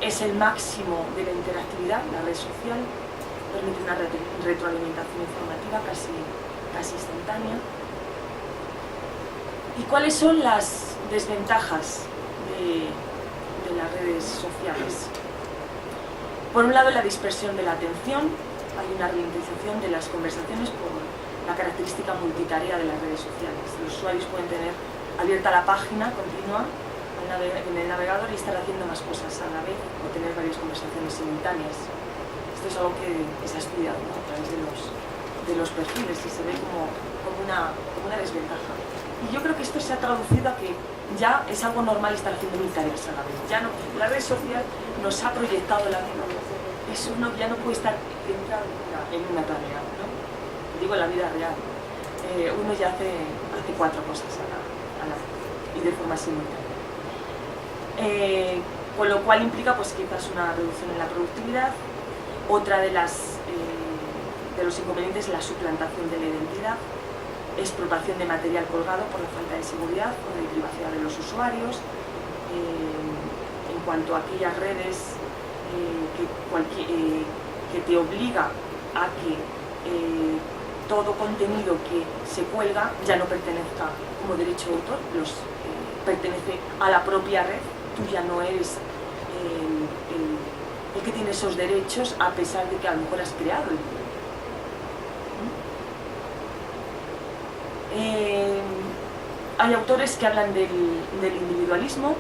es el máximo de la interactividad, la red social, permite una retroalimentación informativa casi instantánea. ¿Y cuáles son las desventajas de las redes sociales? Por un lado, la dispersión de la atención. Hay una ralentización de las conversaciones por la característica multitarea de las redes sociales. Los usuarios pueden tener abierta la página continua en el navegador y estar haciendo más cosas a la vez o tener varias conversaciones simultáneas. Esto es algo que se ha estudiado, ¿no?, a través de los perfiles y se ve como una desventaja. Y yo creo que esto se ha traducido a que ya es algo normal estar haciendo mil tareas a la vez. Ya no, la red social nos ha proyectado la vida. Eso ya no puede estar centrado en una tarea, ¿no? Digo, en la vida real. Uno ya hace 4 cosas a la vez y de forma simultánea. Con lo cual implica pues quizás una reducción en la productividad. Otra de los inconvenientes es la suplantación de la identidad, expropiación de material colgado por la falta de seguridad o de privacidad de los usuarios. En cuanto a aquellas redes que te obliga a que todo contenido que se cuelga ya no pertenezca como derecho de autor, pertenece a la propia red. Tú ya no eres el que tiene esos derechos, a pesar de que a lo mejor has creado el video. Hay autores que hablan del individualismo,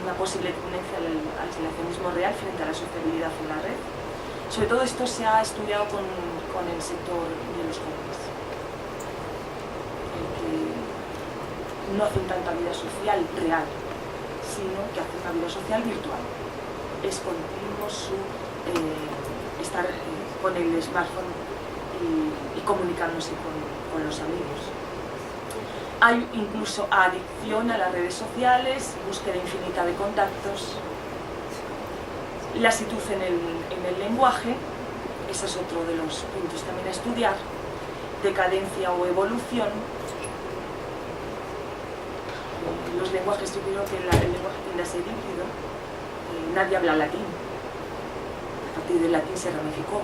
una posible tendencia al aislacionismo real frente a la sociabilidad en la red. Sobre todo esto se ha estudiado con el sector de los jóvenes, el que no hacen tanta vida social real, sino que hacen una vida social virtual. Es continuo su estar con el smartphone y comunicándose con los amigos. Hay incluso adicción a las redes sociales, búsqueda infinita de contactos, lasitud en el lenguaje, ese es otro de los puntos también a estudiar, decadencia o evolución. Los lenguajes, yo creo que el lenguaje tiende a ser híbrido, nadie habla latín, a partir del latín se ramificó,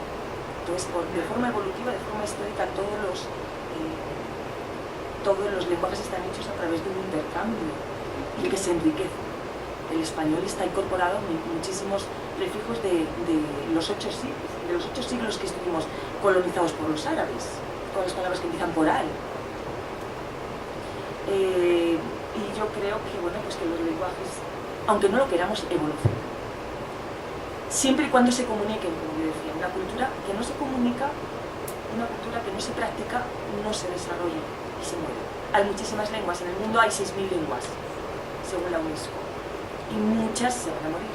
entonces de forma evolutiva, de forma histórica, todos los lenguajes están hechos a través de un intercambio y que se enriquece. El español está incorporado en muchísimos prefijos de los 8 siglos que estuvimos colonizados por los árabes, todas las palabras que empiezan por al. Y yo creo que, bueno, pues que los lenguajes, aunque no lo queramos, evolucionan. Siempre y cuando se comuniquen, como yo decía, una cultura que no se comunica, una cultura que no se practica, no se desarrolla y se muere. Hay muchísimas lenguas, en el mundo hay 6.000 lenguas, según la UNESCO, y muchas se van a morir.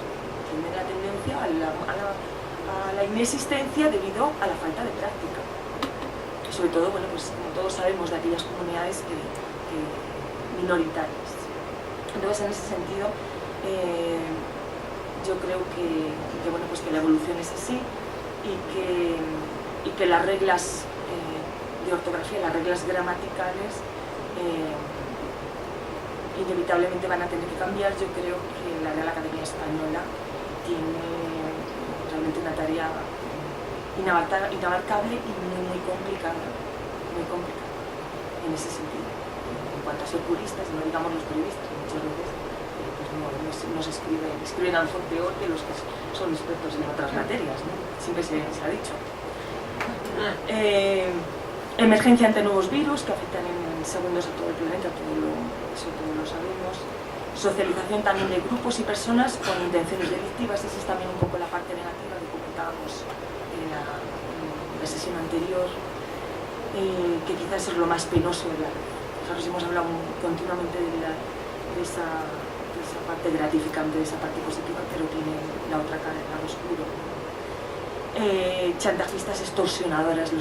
Tienen la tendencia a la inexistencia debido a la falta de práctica. Sobre todo, bueno, pues como todos sabemos, de aquellas comunidades minoritarias. Entonces, en ese sentido, yo creo que bueno, pues que la evolución es así y que las reglas de ortografía, las reglas gramaticales, inevitablemente van a tener que cambiar. Yo creo que la Real Academia Española tiene realmente una tarea inabarcable y muy complicada en ese sentido. En cuanto a ser puristas, no digamos los periodistas, muchas veces nos escriben a lo mejor peor que los que son expertos en otras materias, ¿no? Siempre se ha dicho. Emergencia ante nuevos virus que afectan en segundos a todo el planeta, eso todos lo sabemos. Socialización también de grupos y personas con intenciones delictivas, esa es también un poco la parte negativa que comentábamos en la sesión anterior, que quizás es lo más penoso de la red. Fijaros, hemos hablado continuamente de esa parte gratificante, de esa parte positiva, pero tiene la otra cara, el lado oscuro. Chantajistas, extorsionadoras, y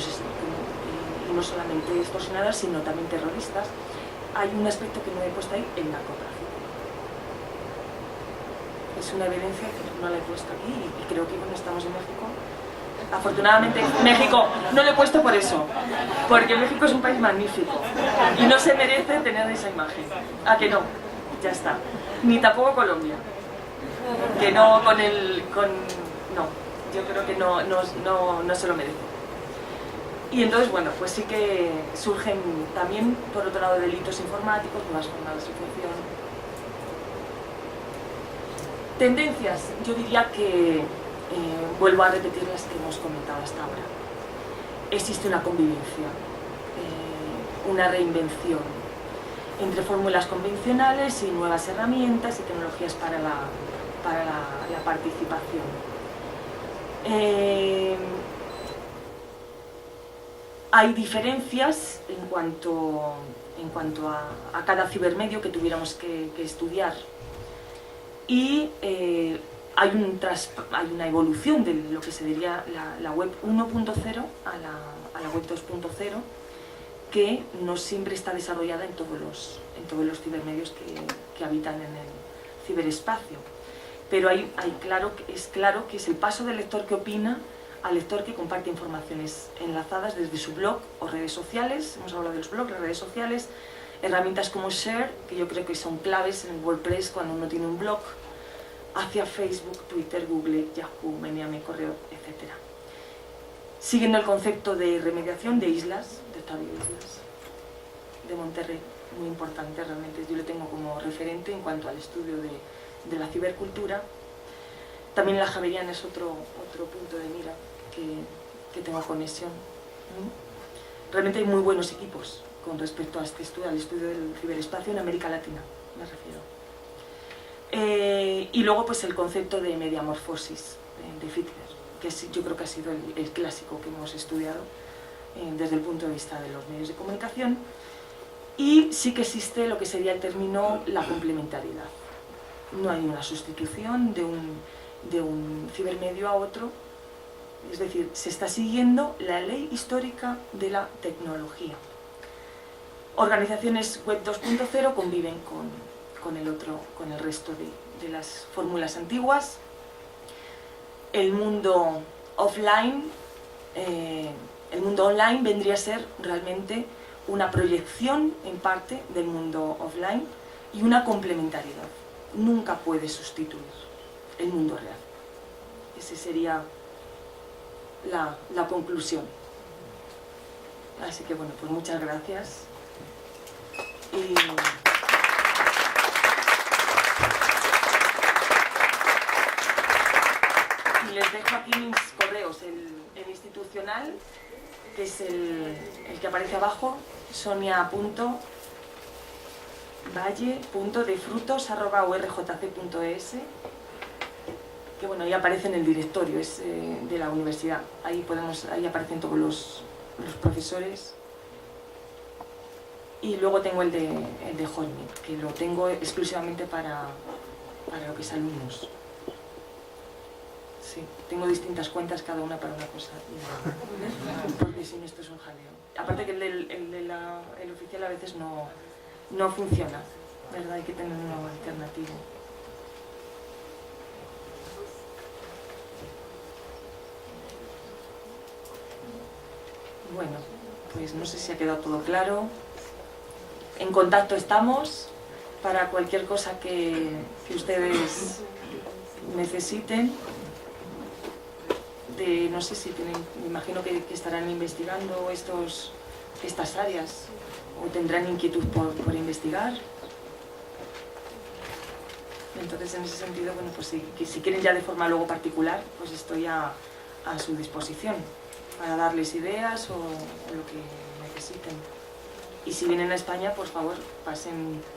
no solamente extorsionadoras, sino también terroristas. Hay un aspecto que no he puesto ahí, el narcotráfico. Es una evidencia que no la he puesto aquí y creo que cuando estamos en México, afortunadamente, México no lo he puesto por eso, porque México es un país magnífico y no se merece tener esa imagen. ¿A que no? Ya está. Ni tampoco Colombia. que no con el... no, yo creo que no se lo merece. Y entonces, bueno, pues sí que surgen también, por otro lado, delitos informáticos, nuevas formas de asociación. Tendencias, yo diría que, vuelvo a repetir las que hemos comentado hasta ahora. Existe una convivencia, una reinvención entre fórmulas convencionales y nuevas herramientas y tecnologías para la participación. Hay diferencias en cuanto a cada cibermedio que tuviéramos que estudiar, y hay una evolución de lo que se diría la web 1.0 a la web 2.0, que no siempre está desarrollada en todos los cibermedios que habitan en el ciberespacio. Pero es claro que es el paso del lector que opina al lector que comparte informaciones enlazadas desde su blog o redes sociales. Hemos hablado de los blogs, las redes sociales, herramientas como Share, que yo creo que son claves en el WordPress cuando uno tiene un blog, hacia Facebook, Twitter, Google, Yahoo, Meneame, Correo, etc. Siguiendo el concepto de remediación de islas, de Octavio Islas, de Monterrey, muy importante realmente, yo lo tengo como referente en cuanto al estudio de la cibercultura. También la Javeriana es otro punto de mira que tengo conexión. Realmente hay muy buenos equipos con respecto a este estudio, al estudio del ciberespacio en América Latina, me refiero. Y luego pues el concepto de mediamorfosis de Fichtner, que yo creo que ha sido el clásico que hemos estudiado desde el punto de vista de los medios de comunicación. Y sí que existe lo que sería el término la complementariedad. No hay una sustitución de un cibermedio a otro, es decir, se está siguiendo la ley histórica de la tecnología. Organizaciones web 2.0 conviven con el resto de las fórmulas antiguas. El mundo offline, el mundo online vendría a ser realmente una proyección en parte del mundo offline y una complementariedad. Nunca puede sustituir el mundo real. Esa sería la conclusión. Así que bueno, pues muchas gracias. Y les dejo aquí mis correos, el institucional, que es el que aparece abajo, sonia.valle.defrutos@urjc.es, que bueno, ahí aparece en el directorio, es de la universidad, ahí aparecen todos los profesores. Y luego tengo el de Hotmail, que lo tengo exclusivamente para lo que es alumnos. Sí, tengo distintas cuentas, cada una para una cosa, porque si no esto es un jaleo. Aparte que el oficial a veces no funciona, ¿verdad? Hay que tener uno alternativo. Bueno, pues no sé si ha quedado todo claro. En contacto estamos para cualquier cosa que ustedes necesiten. No sé si tienen, me imagino que estarán investigando estas áreas o tendrán inquietud por investigar. Entonces, en ese sentido, bueno, pues si quieren ya de forma luego particular, pues estoy a su disposición para darles ideas o lo que necesiten. Y si vienen a España, por favor,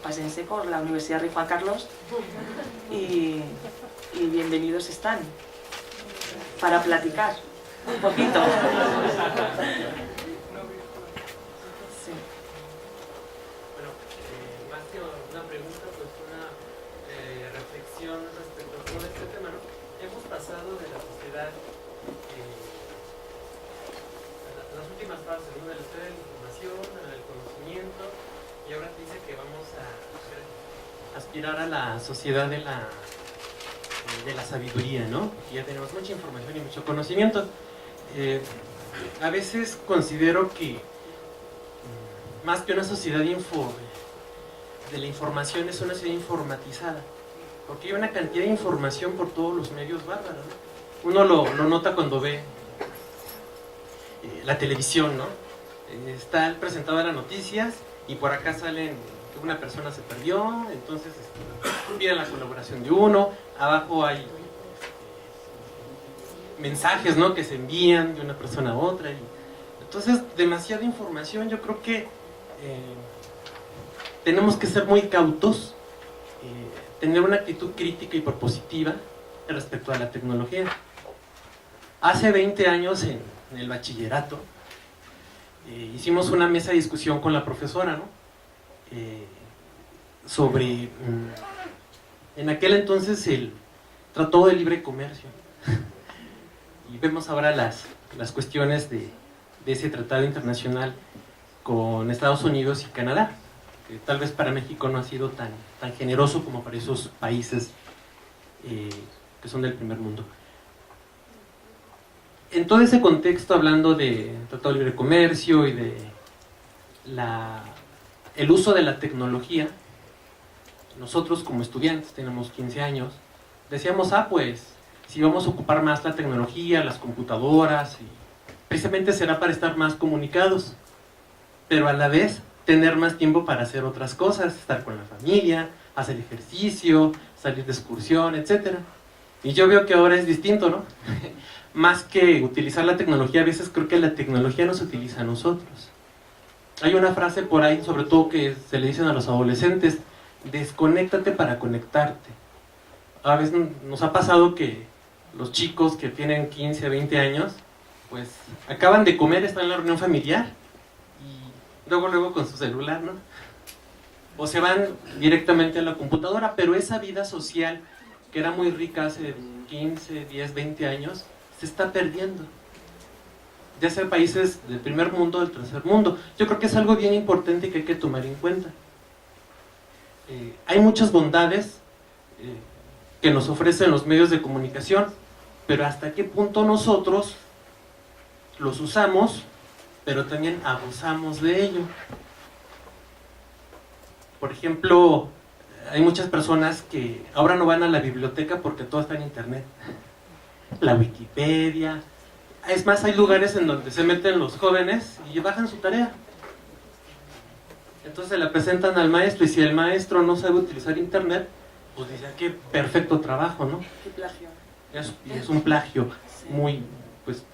pásense por la Universidad Rey Juan Carlos y bienvenidos están para platicar un poquito. Sí. Bueno, más que una pregunta, pues una reflexión respecto a todo este tema, ¿no? Hemos pasado de la sociedad a las últimas fases, ¿no? De la historia de la información, del conocimiento, y ahora dice que vamos a aspirar a la sociedad de la sabiduría, ¿no? Y ya tenemos mucha información y mucho conocimiento. A veces considero que más que una sociedad de la información es una sociedad informatizada. porque hay una cantidad de información por todos los medios bárbaros, ¿no? Uno lo nota cuando ve la televisión, ¿no? Está el presentador de las noticias y por acá salen que una persona se perdió, entonces piden la colaboración de uno, abajo hay mensajes, ¿no?, que se envían de una persona a otra, y entonces demasiada información. Yo creo que tenemos que ser muy cautos, tener una actitud crítica y propositiva respecto a la tecnología. Hace 20 años en el bachillerato hicimos una mesa de discusión con la profesora, ¿no?, sobre en aquel entonces el Tratado de Libre Comercio. Y vemos ahora las cuestiones de ese tratado internacional con Estados Unidos y Canadá, que tal vez para México no ha sido tan generoso como para esos países que son del primer mundo. En todo ese contexto, hablando de Tratado de Libre Comercio y de el uso de la tecnología, nosotros como estudiantes, tenemos 15 años, decíamos, pues, si vamos a ocupar más la tecnología, las computadoras, y precisamente será para estar más comunicados, pero a la vez tener más tiempo para hacer otras cosas, estar con la familia, hacer ejercicio, salir de excursión, etc. Y yo veo que ahora es distinto, ¿no? Más que utilizar la tecnología, a veces creo que la tecnología nos utiliza a nosotros. Hay una frase por ahí, sobre todo que se le dicen a los adolescentes: desconéctate para conectarte. A veces nos ha pasado que los chicos que tienen 15, 20 años, pues acaban de comer, están en la reunión familiar y luego con su celular, ¿no? O se van directamente a la computadora, pero esa vida social que era muy rica hace 15, 10, 20 años, se está perdiendo. Ya sea países del primer mundo o del tercer mundo. Yo creo que es algo bien importante que hay que tomar en cuenta. Hay muchas bondades que nos ofrecen los medios de comunicación, pero hasta qué punto nosotros los usamos, pero también abusamos de ello. Por ejemplo, hay muchas personas que ahora no van a la biblioteca porque todo está en internet. La Wikipedia. Es más, hay lugares en donde se meten los jóvenes y bajan su tarea. Entonces se la presentan al maestro, y si el maestro no sabe utilizar internet, pues dice, qué perfecto trabajo, ¿no? Qué plagio. Es un plagio muy, pues,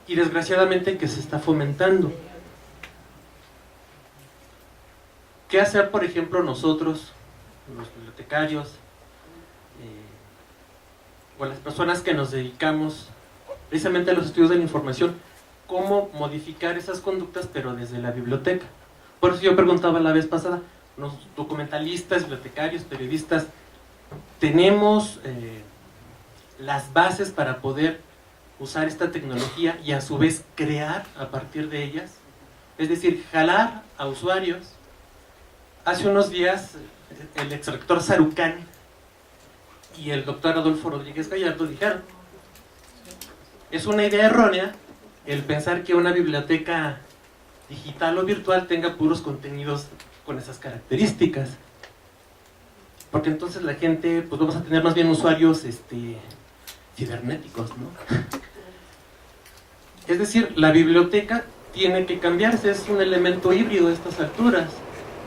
y desgraciadamente que se está fomentando. ¿Qué hacer, por ejemplo, nosotros, los bibliotecarios, o las personas que nos dedicamos precisamente a los estudios de la información? ¿Cómo modificar esas conductas, pero desde la biblioteca? Por eso yo preguntaba la vez pasada, los documentalistas, bibliotecarios, periodistas, ¿tenemos las bases para poder usar esta tecnología y a su vez crear a partir de ellas? Es decir, jalar a usuarios. Hace unos días el exrector Sarucán y el doctor Adolfo Rodríguez Gallardo dijeron: es una idea errónea el pensar que una biblioteca digital o virtual tenga puros contenidos con esas características, porque entonces la gente, pues vamos a tener más bien usuarios cibernéticos, ¿no? Es decir, la biblioteca tiene que cambiarse, es un elemento híbrido a estas alturas.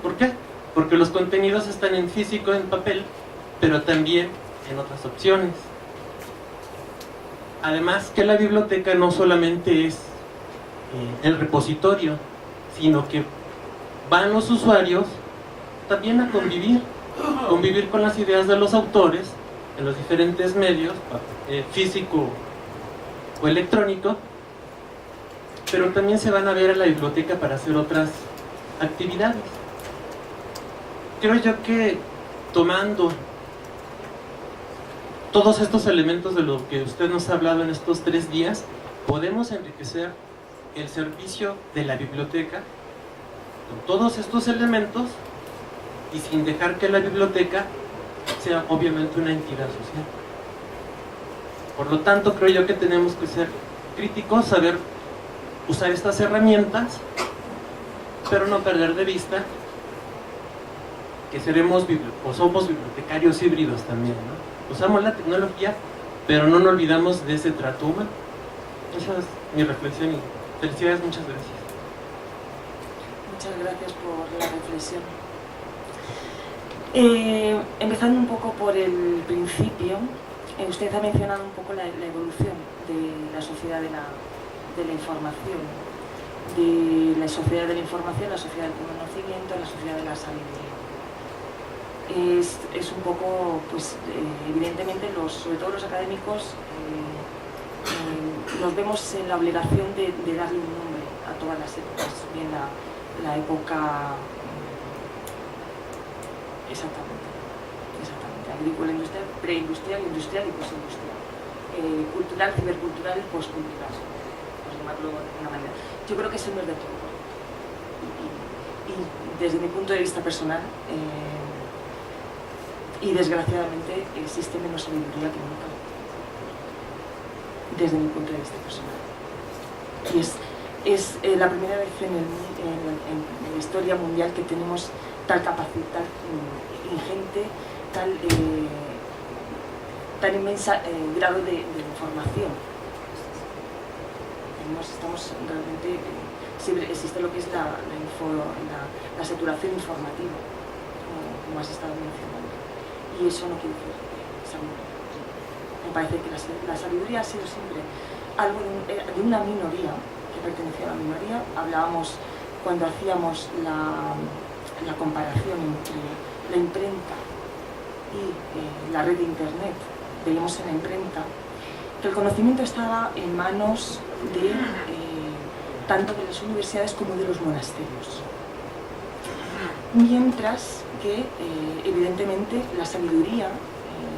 ¿Por qué? Porque los contenidos están en físico, en papel, pero también en otras opciones. Además que la biblioteca no solamente es el repositorio, sino que van los usuarios también a convivir con las ideas de los autores en los diferentes medios, físico o electrónico, pero también se van a ver a la biblioteca para hacer otras actividades. Creo yo que tomando todos estos elementos de lo que usted nos ha hablado en estos 3 días, podemos enriquecer el servicio de la biblioteca con todos estos elementos y sin dejar que la biblioteca sea obviamente una entidad social. Por lo tanto, creo yo que tenemos que ser críticos, saber usar estas herramientas, pero no perder de vista que seremos o somos bibliotecarios híbridos también, ¿no? Usamos la tecnología, pero no nos olvidamos de ese trato humano. Esa es mi reflexión y felicidades, muchas gracias. Muchas gracias por la reflexión. Empezando un poco por el principio, usted ha mencionado un poco la evolución de la sociedad de la información, de la sociedad de la información, la sociedad del conocimiento, la sociedad de la sabiduría. Es un poco, pues, evidentemente, sobre todo los académicos, nos vemos en la obligación de darle un nombre a todas las épocas, bien la época exactamente, agrícola, industrial, preindustrial, industrial y postindustrial, cultural, cibercultural y postcultural, por llamarlo de una manera. Yo creo que eso no es de todo. Y desde mi punto de vista personal, y desgraciadamente existe menos sabiduría que nunca, desde mi punto de vista personal. Y es la primera vez en la historia mundial que tenemos tal capacidad ingente, tan inmensa grado de información. Estamos realmente, existe lo que es la saturación informativa, como has estado mencionando, y eso no quiere decir sabiduría. Me parece que la sabiduría ha sido siempre algo de una minoría, que pertenecía a la minoría. Hablábamos cuando hacíamos la comparación entre la imprenta y la red de internet, veíamos en la imprenta que el conocimiento estaba en manos de tanto de las universidades como de los monasterios, mientras que evidentemente la sabiduría,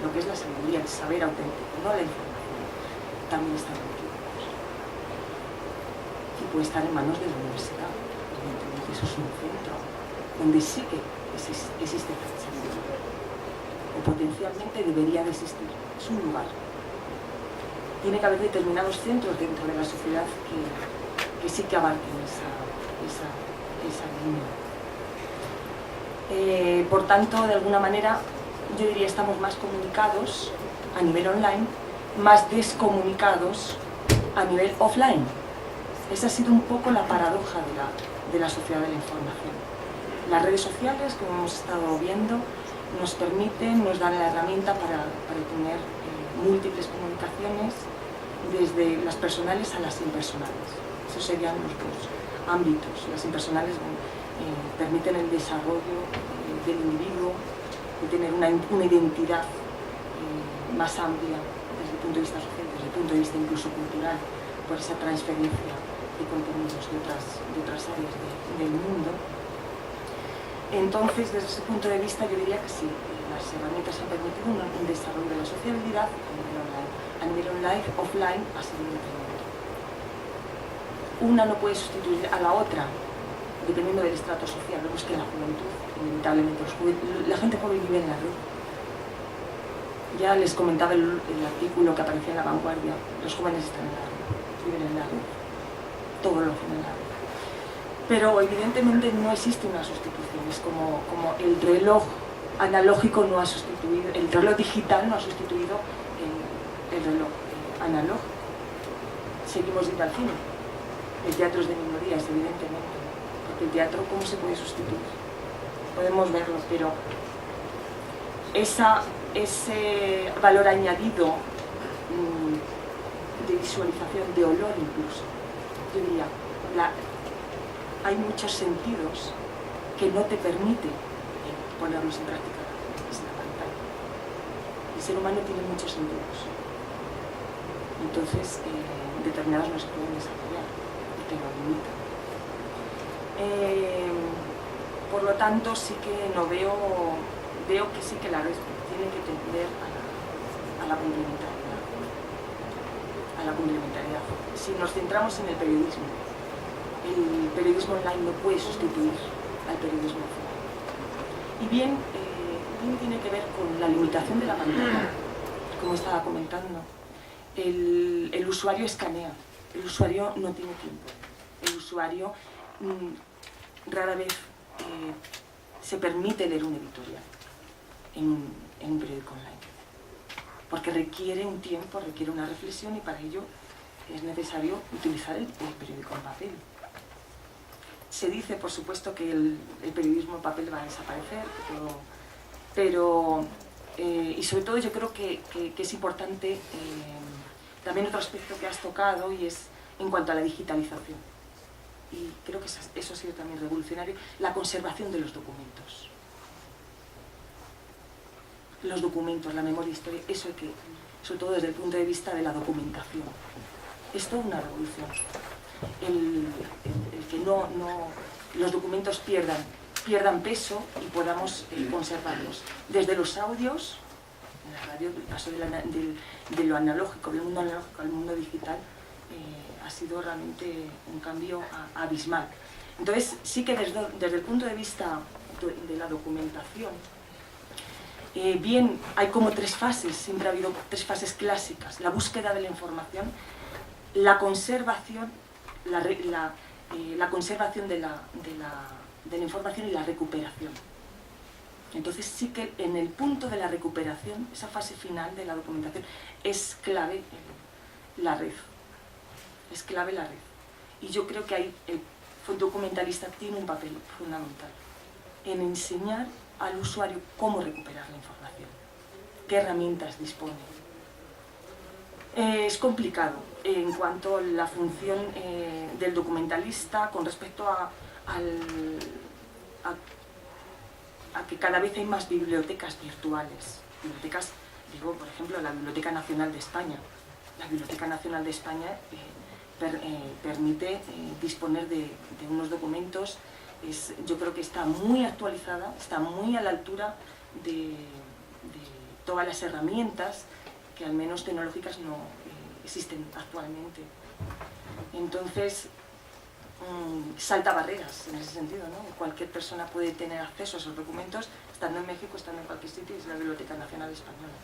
lo que es la sabiduría, el saber auténtico, no la información, también está en los libros y puede estar en manos de la universidad. Evidentemente eso es un centro donde sí que existe sabiduría, o potencialmente debería de existir. Es un lugar. Tiene que haber determinados centros dentro de la sociedad que sí que abarquen esa línea. Por tanto, de alguna manera, yo diría estamos más comunicados a nivel online, más descomunicados a nivel offline. Esa ha sido un poco la paradoja de la sociedad de la información. Las redes sociales, como hemos estado viendo, nos permiten, nos dan la herramienta para tener múltiples comunicaciones, desde las personales a las impersonales. Esos serían los dos ámbitos. Las impersonales permiten el desarrollo del individuo, de tener una identidad más amplia desde el punto de vista social, desde el punto de vista incluso cultural, por esa transferencia de contenidos de otras áreas del mundo. Entonces, desde ese punto de vista, yo diría que sí, las herramientas han permitido un desarrollo de la sociabilidad a nivel online, offline ha sido determinante. Una no puede sustituir a la otra, dependiendo del estrato social. Vemos que en la juventud, inevitablemente, la gente joven vive en la red. Ya les comentaba el artículo que aparecía en La Vanguardia, los jóvenes están en la red, viven en la red, todo lo hacen en la red. Pero evidentemente no existe una sustitución, es como el reloj analógico no ha sustituido, el reloj digital no ha sustituido el reloj analógico. Seguimos yendo al cine, el teatro es de minorías, evidentemente, porque el teatro, ¿cómo se puede sustituir? Podemos verlo, pero ese valor añadido de visualización, de olor incluso, yo diría, hay muchos sentidos que no te permite ponerlos en práctica en la pantalla. El ser humano tiene muchos sentidos, entonces determinados no se pueden desarrollar porque lo limitan. Por lo tanto, sí que no veo que sí que la red tiene que tender a la complementariedad. Si nos centramos en el periodismo online no puede sustituir al periodismo offline. Y bien tiene que ver con la limitación de la pantalla, como estaba comentando. El usuario escanea, el usuario no tiene tiempo, el usuario rara vez se permite leer un editorial en un periódico online. Porque requiere un tiempo, requiere una reflexión y para ello es necesario utilizar el periódico en papel. Se dice, por supuesto, que el periodismo en papel va a desaparecer, pero y sobre todo yo creo que es importante también otro aspecto que has tocado y es en cuanto a la digitalización. Y creo que eso ha sido también revolucionario, la conservación de los documentos. Los documentos, la memoria histórica, eso hay que, sobre todo desde el punto de vista de la documentación. Es toda una revolución. El que los documentos pierdan peso y podamos conservarlos. Desde los audios, en la radio, el paso de lo analógico, del mundo analógico al mundo digital, ha sido realmente un cambio abismal. Entonces, sí que desde el punto de vista de la documentación, bien, hay como tres fases, siempre ha habido tres fases clásicas: la búsqueda de la información, la conservación, la conservación de la información y la recuperación. Entonces sí que en el punto de la recuperación, esa fase final de la documentación, es clave la red. Es clave la red. Y yo creo que ahí el documentalista tiene un papel fundamental en enseñar al usuario cómo recuperar la información, qué herramientas dispone. Es complicado en cuanto a la función del documentalista con respecto a que cada vez hay más bibliotecas virtuales. Bibliotecas, digo, por ejemplo, la Biblioteca Nacional de España. La Biblioteca Nacional de España permite disponer de unos documentos. Yo creo que está muy actualizada, está muy a la altura de todas las herramientas que al menos tecnológicas no existen actualmente. Entonces, salta barreras en ese sentido, ¿no? Cualquier persona puede tener acceso a esos documentos, estando en México, estando en cualquier sitio, y es la Biblioteca Nacional Española.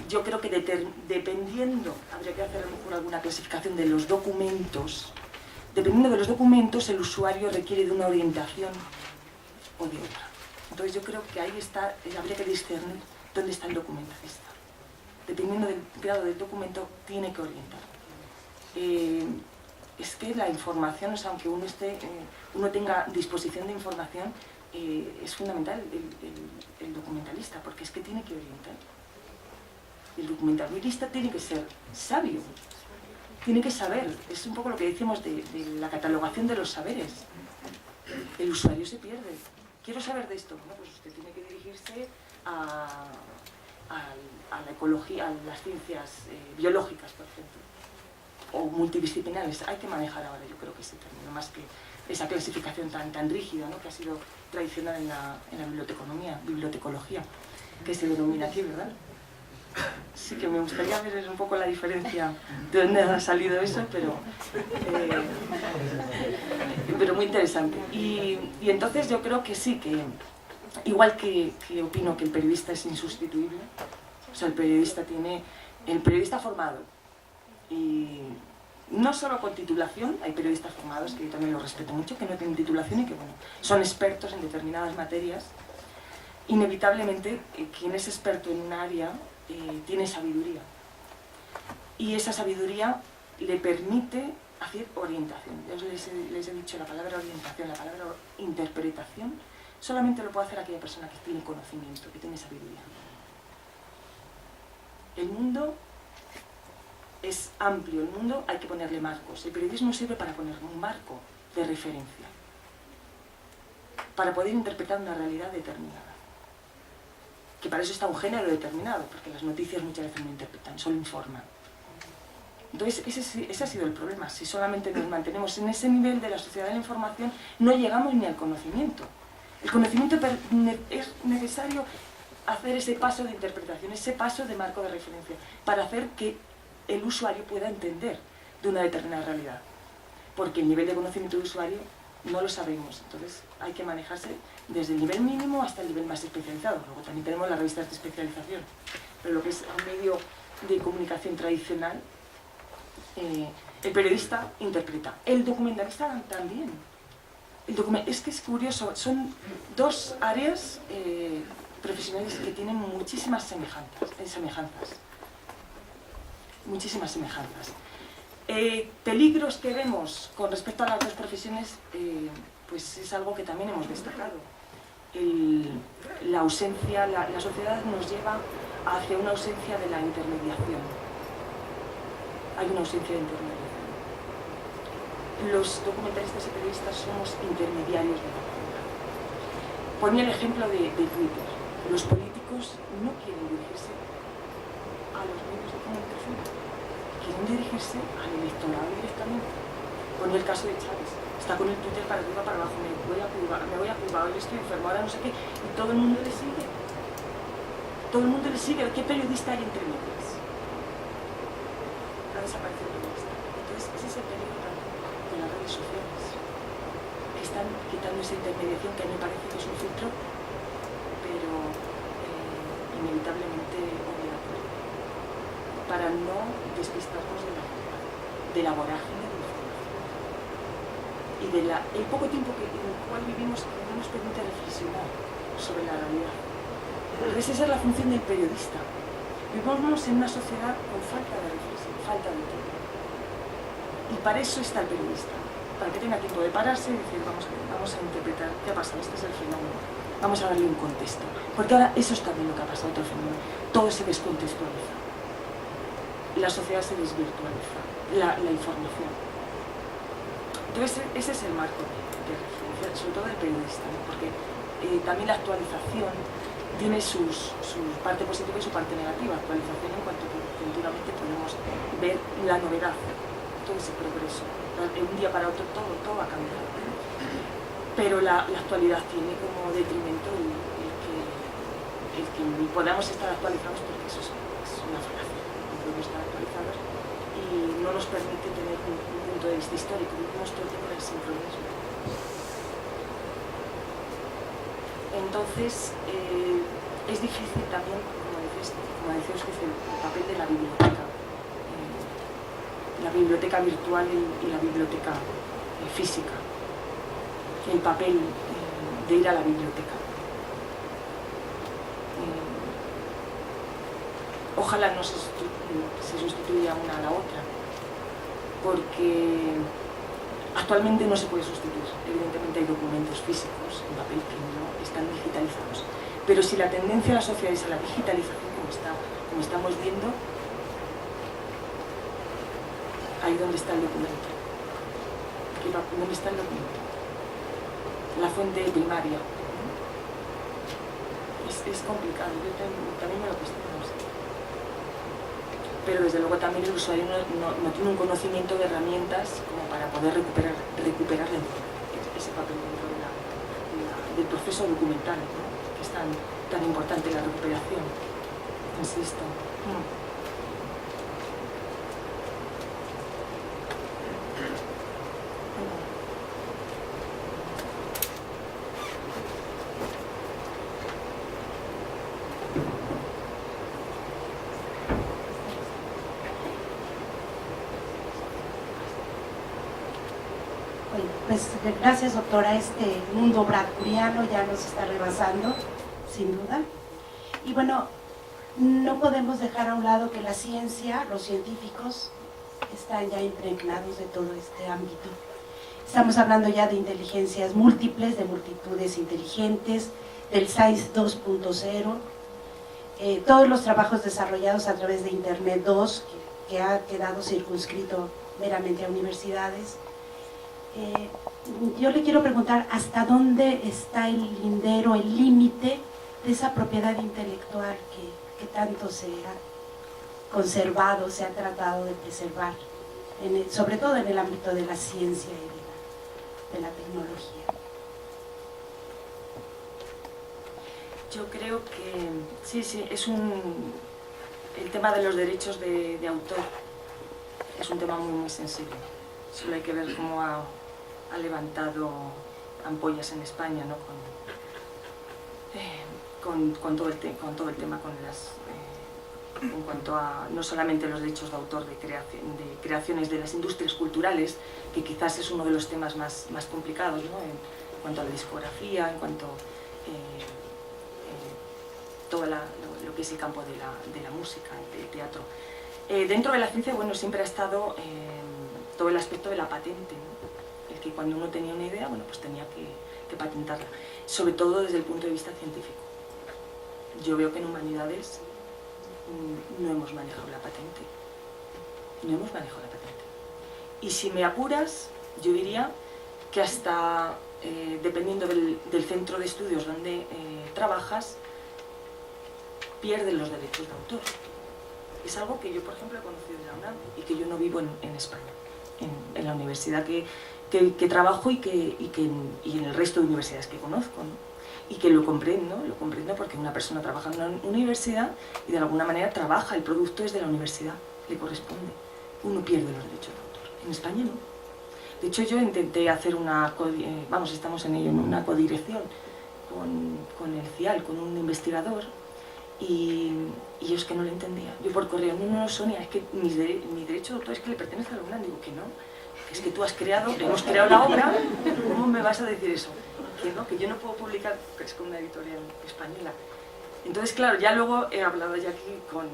Yo creo que dependiendo, habría que hacer a lo mejor alguna clasificación de los documentos. Dependiendo de los documentos, el usuario requiere de una orientación o de otra. Entonces yo creo que ahí está, habría que discernir dónde está el documentalista. Dependiendo del grado del documento, tiene que orientar. Es que la información, o sea, aunque uno tenga disposición de información, es fundamental el documentalista, porque es que tiene que orientar. El documentalista tiene que ser sabio, tiene que saber, es un poco lo que decimos de la catalogación de los saberes. El usuario se pierde. Quiero saber de esto. Bueno, pues usted tiene que dirigirse a la ecología, a las ciencias biológicas, por ejemplo, o multidisciplinares. Hay que manejar ahora, yo creo que ese término, más que esa clasificación tan rígida, ¿no?, que ha sido tradicional en la bibliotecología, que se denomina aquí, ¿verdad? Sí que me gustaría ver un poco la diferencia de dónde ha salido eso, pero muy interesante. Y entonces yo creo que sí, que igual que opino que el periodista es insustituible, o sea, el periodista formado, y no solo con titulación, hay periodistas formados, que yo también los respeto mucho, que no tienen titulación y que, bueno, son expertos en determinadas materias. Inevitablemente, quien es experto en un área tiene sabiduría, y esa sabiduría le permite hacer orientación. Yo les he dicho la palabra orientación, la palabra interpretación, solamente lo puede hacer aquella persona que tiene conocimiento, que tiene sabiduría. El mundo es amplio, el mundo hay que ponerle marcos. El periodismo sirve para poner un marco de referencia, para poder interpretar una realidad determinada. Que para eso está un género determinado, porque las noticias muchas veces no interpretan, solo informan. Entonces, ese ha sido el problema. Si solamente nos mantenemos en ese nivel de la sociedad de la información, no llegamos ni al conocimiento. El conocimiento es necesario hacer ese paso de interpretación, ese paso de marco de referencia, para hacer que el usuario pueda entender de una determinada realidad. Porque el nivel de conocimiento del usuario no lo sabemos, entonces hay que manejarse desde el nivel mínimo hasta el nivel más especializado. Luego también tenemos las revistas de especialización, pero lo que es un medio de comunicación tradicional, el periodista interpreta, el documentalista también. Es que es curioso, son dos áreas profesionales que tienen muchísimas semejanzas. Muchísimas semejanzas. Peligros que vemos con respecto a las dos profesiones, pues es algo que también hemos destacado. La ausencia, la sociedad nos lleva hacia una ausencia de la intermediación. Hay una ausencia de intermediación. Los documentalistas y periodistas somos intermediarios de la verdad. Ponía el ejemplo de Twitter. Los políticos no quieren dirigirse a los medios de comunicación, quieren dirigirse al electorado directamente. Ponía el caso de Chávez. Está con el Twitter para arriba, para abajo, me voy a Cuba, hoy estoy enfermo, ahora no sé qué, y todo el mundo le sigue. Todo el mundo le sigue. ¿Qué periodista hay entre medias? Ha desaparecido el periodista. Entonces, ese es el peligro de las redes sociales, que están quitando esa intermediación que a mí me parece que es un filtro, pero inevitablemente obligatorio, para no despistarnos de la vorágine de información y el poco tiempo en el cual vivimos, que no nos permite reflexionar sobre la realidad. Entonces esa es la función del periodista. Vivimos en una sociedad con falta de reflexión, falta de tiempo. Y para eso está el periodista, para que tenga tiempo de pararse y decir, vamos a interpretar qué ha pasado, este es el fenómeno, vamos a darle un contexto. Porque ahora eso es también lo que ha pasado, otro fenómeno, todo se descontextualiza, la sociedad se desvirtualiza, la información. Entonces ese es el marco de referencia, sobre todo del periodista, ¿no? Porque también la actualización tiene su parte positiva y su parte negativa. Actualización en cuanto que continuamente podemos ver la novedad, todo ese progreso. De un día para otro todo ha cambiado. Pero la actualidad tiene como detrimento el que podamos estar actualizados, porque eso es una falacia. No podemos estar actualizados y no nos permite tener un punto de vista histórico. Vivimos todo el tiempo en el sincronismo. Entonces, es difícil también, como decía usted, el papel de la biblioteca virtual y la biblioteca física, el papel de ir a la biblioteca. Ojalá no se sustituya una a la otra, porque actualmente no se puede sustituir. Evidentemente hay documentos físicos en papel que no están digitalizados, pero si la tendencia de la sociedad es a la digitalización, como estamos viendo, ahí donde está el documento. ¿Dónde está el documento? La fuente primaria. Es complicado, yo también me lo cuestiono. Pero desde luego también el usuario no tiene un conocimiento de herramientas como para poder recuperar ese papel dentro del proceso documental, ¿no? Que es tan importante la recuperación, insisto. Pues gracias, doctora. Este mundo bradburiano ya nos está rebasando, sin duda. Y bueno, no podemos dejar a un lado que la ciencia, los científicos, están ya impregnados de todo este ámbito. Estamos hablando ya de inteligencias múltiples, de multitudes inteligentes, del Science 2.0, todos los trabajos desarrollados a través de Internet 2, que ha quedado circunscrito meramente a universidades. Yo le quiero preguntar hasta dónde está el lindero, el límite de esa propiedad intelectual que tanto se ha conservado, se ha tratado de preservar, sobre todo en el ámbito de la ciencia y de la tecnología. Yo creo que sí, es el tema de los derechos de autor es un tema muy, muy sensible. Solo hay que ver cómo ha levantado ampollas en España, ¿no? con todo el tema, con cuanto a no solamente los derechos de autor de creaciones de las industrias culturales, que quizás es uno de los temas más complicados, ¿no? En cuanto a la discografía, en cuanto todo lo que es el campo de la música, del teatro. Dentro de la ciencia, bueno, siempre ha estado todo el aspecto de la patente, ¿no? El que cuando uno tenía una idea, bueno, pues tenía que patentarla, sobre todo desde el punto de vista científico. Yo veo que en humanidades no hemos manejado la patente. No hemos manejado la patente. Y si me apuras, yo diría que hasta, dependiendo del centro de estudios donde trabajas, pierden los derechos de autor. Es algo que yo, por ejemplo, he conocido de la UNAM y que yo no vivo en España, en la universidad que trabajo y en el resto de universidades que conozco, ¿no? Y que lo comprendo porque una persona trabaja en una universidad y de alguna manera trabaja, el producto es de la universidad, le corresponde. Uno pierde los derechos de autor. En España no. De hecho, yo intenté hacer estamos en ello, una codirección con el CIAL, con un investigador, y yo es que no lo entendía. Yo por correo, no, Sonia, es que mi derecho de autor es que le pertenece a la UNAM. Digo que no, es que tú hemos creado la obra, ¿cómo me vas a decir eso? Que yo no puedo publicar, que es con una editorial española. Entonces, claro, ya luego he hablado ya aquí con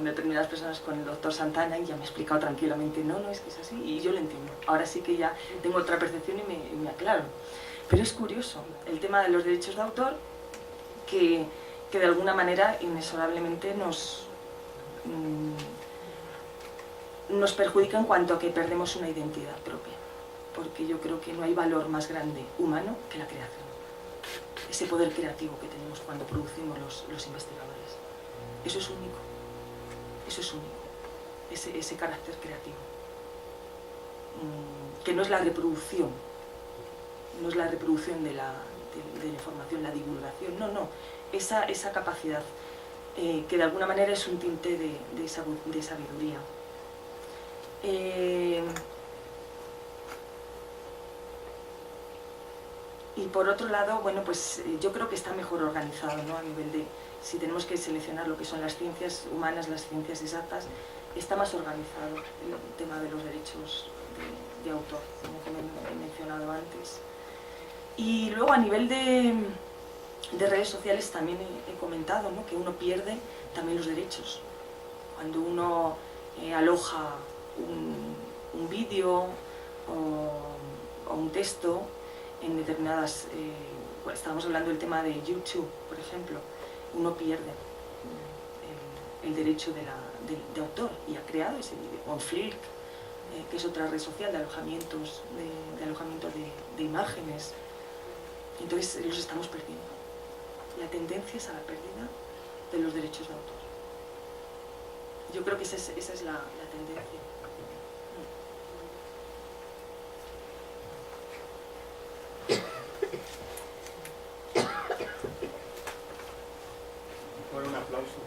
determinadas personas, con el doctor Santana, y ya me ha explicado tranquilamente, no, es que es así, y yo lo entiendo. Ahora sí que ya tengo otra percepción y me aclaro. Pero es curioso, el tema de los derechos de autor, que de alguna manera inexorablemente nos perjudica en cuanto a que perdemos una identidad propia, porque yo creo que no hay valor más grande humano que la creación, ese poder creativo que tenemos cuando producimos los investigadores. Eso es único, ese carácter creativo, que no es la reproducción, de la información, la divulgación, no, esa capacidad que de alguna manera es un tinte de sabiduría. Y por otro lado, bueno, pues yo creo que está mejor organizado, ¿no? A nivel de, si tenemos que seleccionar lo que son las ciencias humanas, las ciencias exactas, está más organizado el tema de los derechos de autor, como he mencionado antes. Y luego a nivel de redes sociales también he comentado, ¿no? Que uno pierde también los derechos. Cuando uno aloja un vídeo o un texto en determinadas, estábamos hablando del tema de YouTube, por ejemplo, uno pierde el derecho de autor y ha creado ese vídeo. O en Flickr, que es otra red social de alojamiento de imágenes. Entonces los estamos perdiendo. La tendencia es a la pérdida de los derechos de autor. Yo creo que esa es la tendencia. Por un aplauso.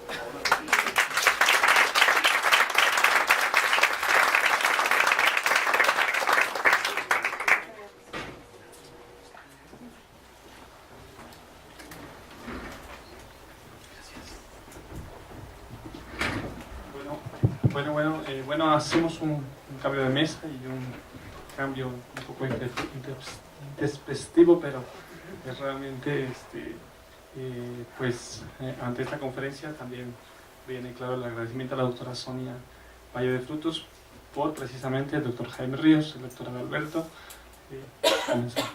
Bueno, hacemos un cambio de mesa y un cambio un poco intempestivo, pero es realmente, ante esta conferencia también viene claro el agradecimiento a la doctora Sonia Valle de Frutos por precisamente el doctor Jaime Ríos, el doctor Alberto. Comenzamos.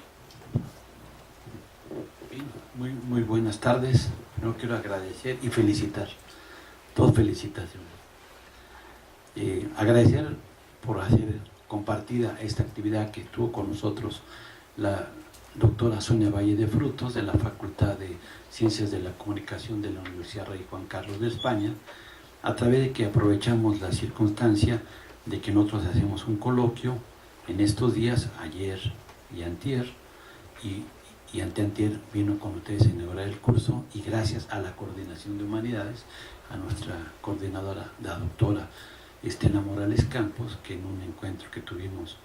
Muy buenas tardes. Primero quiero agradecer y felicitar. Dos felicitaciones. Agradecer por hacer compartida esta actividad que tuvo con nosotros la doctora Sonia Valle de Frutos de la Facultad de Ciencias de la Comunicación de la Universidad Rey Juan Carlos de España, a través de que aprovechamos la circunstancia de que nosotros hacemos un coloquio en estos días, ayer y antier, y anteantier vino con ustedes a inaugurar el curso, y gracias a la Coordinación de Humanidades, a nuestra coordinadora, la doctora Estela Morales Campos, que en un encuentro que tuvimos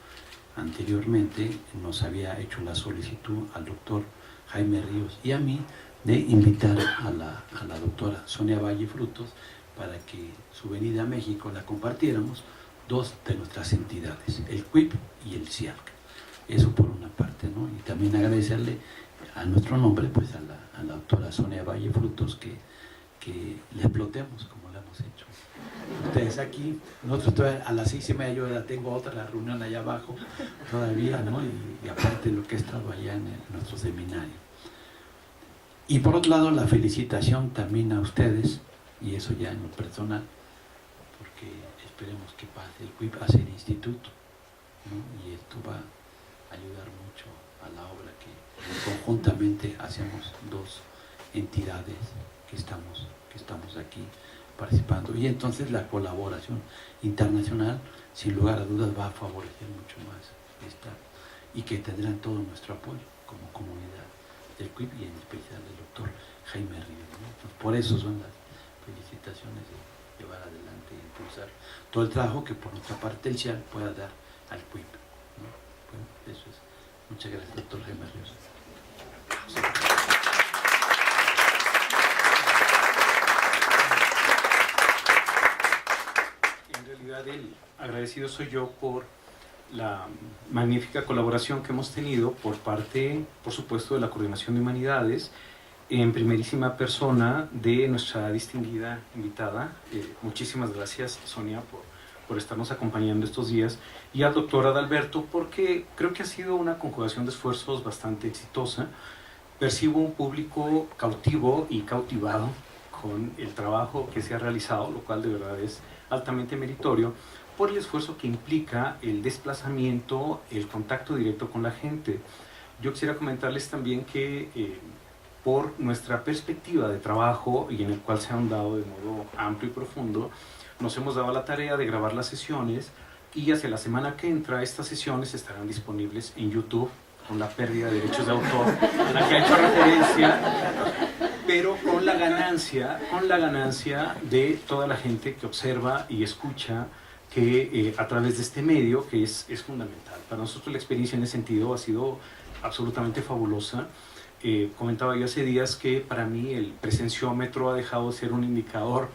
anteriormente nos había hecho la solicitud al doctor Jaime Ríos y a mí de invitar a la doctora Sonia Valle Frutos para que su venida a México la compartiéramos dos de nuestras entidades, el CUIP y el CIARC. Eso por una parte, ¿no? Y también agradecerle a nuestro nombre, pues a la doctora Sonia Valle Frutos, que le explotemos como lo hemos hecho. Ustedes aquí, nosotros todavía a las 6:30 yo ya tengo otra reunión allá abajo todavía, ¿no? Y aparte lo que he estado allá en nuestro seminario. Y por otro lado, la felicitación también a ustedes, y eso ya en lo personal, porque esperemos que pase el CUIP a ser instituto, ¿no? Y esto va a ayudar mucho a la obra que conjuntamente hacemos dos entidades que estamos aquí participando. Y entonces la colaboración internacional, sin lugar a dudas, va a favorecer mucho más esta, y que tendrán todo nuestro apoyo como comunidad del CUIP y en especial del doctor Jaime Ríos, ¿no? Entonces, por eso son las felicitaciones de llevar adelante e impulsar todo el trabajo que por nuestra parte el CIAL pueda dar al CUIP, ¿no? Bueno, eso es. Muchas gracias, doctor Jaime Ríos. En realidad el agradecido soy yo por la magnífica colaboración que hemos tenido por parte, por supuesto, de la Coordinación de Humanidades, en primerísima persona de nuestra distinguida invitada. Muchísimas gracias, Sonia, por estarnos acompañando estos días, y al doctor Adalberto, porque creo que ha sido una conjugación de esfuerzos bastante exitosa. Percibo un público cautivo y cautivado con el trabajo que se ha realizado, lo cual de verdad es altamente meritorio, por el esfuerzo que implica el desplazamiento, el contacto directo con la gente. Yo quisiera comentarles también que por nuestra perspectiva de trabajo, y en el cual se ha ahondado de modo amplio y profundo, nos hemos dado la tarea de grabar las sesiones, y hacia la semana que entra estas sesiones estarán disponibles en YouTube, con la pérdida de derechos de autor a la que ha hecho referencia, pero con la ganancia de toda la gente que observa y escucha, que a través de este medio, que es fundamental. Para nosotros la experiencia en ese sentido ha sido absolutamente fabulosa. Comentaba yo hace días que para mí el presenciómetro ha dejado de ser un indicador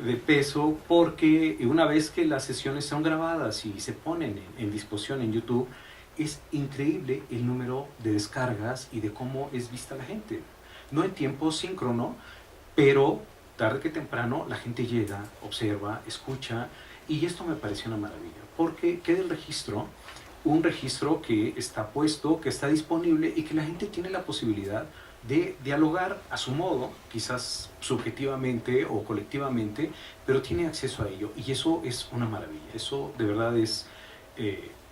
de peso, porque una vez que las sesiones son grabadas y se ponen en disposición en YouTube, es increíble el número de descargas y de cómo es vista la gente. No en tiempo síncrono, pero tarde que temprano la gente llega, observa, escucha, y esto me parece una maravilla, porque queda el registro, un registro que está puesto, que está disponible, y que la gente tiene la posibilidad de dialogar a su modo, quizás subjetivamente o colectivamente, pero tiene acceso a ello, y eso es una maravilla. Eso de verdad es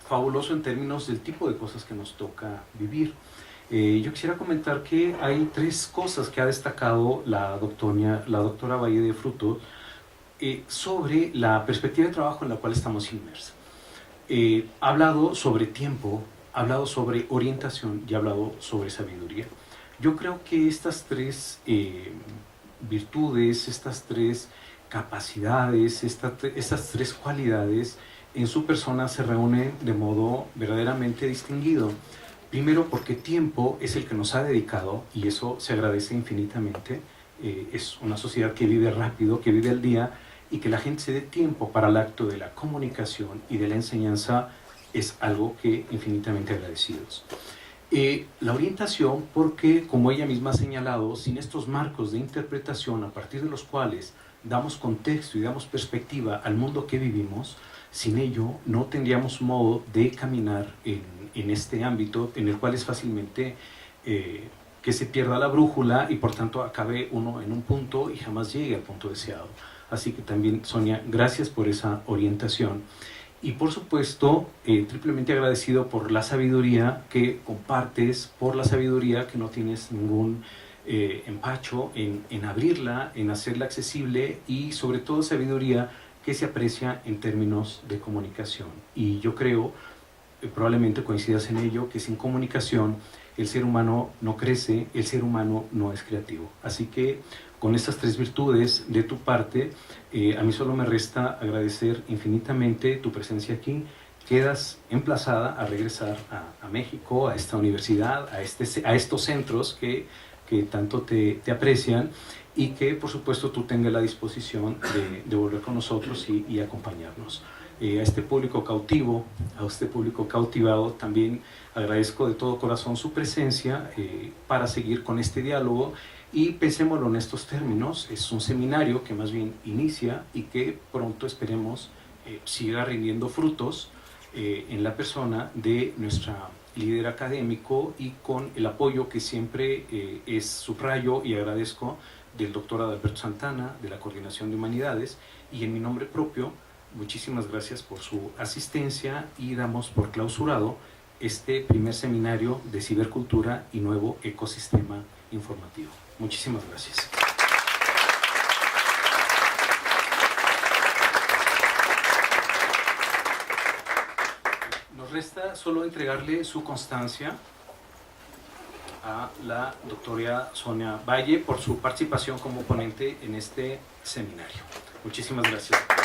fabuloso en términos del tipo de cosas que nos toca vivir. Yo quisiera comentar que hay tres cosas que ha destacado la doctora Valle de Frutos sobre la perspectiva de trabajo en la cual estamos inmersos. Ha hablado sobre tiempo, ha hablado sobre orientación y ha hablado sobre sabiduría. Yo creo que estas tres virtudes, estas tres capacidades, estas tres cualidades en su persona se reúnen de modo verdaderamente distinguido. Primero, porque tiempo es el que nos ha dedicado, y eso se agradece infinitamente. Es una sociedad que vive rápido, que vive al día, y que la gente se dé tiempo para el acto de la comunicación y de la enseñanza es algo que infinitamente agradecidos. La orientación, porque como ella misma ha señalado, sin estos marcos de interpretación a partir de los cuales damos contexto y damos perspectiva al mundo que vivimos, sin ello no tendríamos modo de caminar en este ámbito en el cual es fácilmente que se pierda la brújula y por tanto acabe uno en un punto y jamás llegue al punto deseado. Así que también, Sonia, gracias por esa orientación. Y por supuesto, triplemente agradecido por la sabiduría que compartes, por la sabiduría que no tienes ningún empacho en abrirla, en hacerla accesible, y sobre todo sabiduría que se aprecia en términos de comunicación. Y yo creo, probablemente coincidas en ello, que sin comunicación el ser humano no crece, el ser humano no es creativo. Así que con estas tres virtudes de tu parte, a mí solo me resta agradecer infinitamente tu presencia aquí. Quedas emplazada a regresar a México, a esta universidad, a estos centros que tanto te aprecian, y que por supuesto tú tengas la disposición de volver con nosotros y acompañarnos. A este público cautivo, a este público cautivado, también agradezco de todo corazón su presencia para seguir con este diálogo, y pensémoslo en estos términos. Es un seminario que más bien inicia y que pronto esperemos siga rindiendo frutos en la persona de nuestra líder académico, y con el apoyo que siempre subrayo y agradezco del doctor Adalberto Santana, de la Coordinación de Humanidades, y en mi nombre propio, muchísimas gracias por su asistencia, y damos por clausurado este primer seminario de cibercultura y nuevo ecosistema informativo. Muchísimas gracias. Nos resta solo entregarle su constancia a la doctora Sonia Valle por su participación como ponente en este seminario. Muchísimas gracias.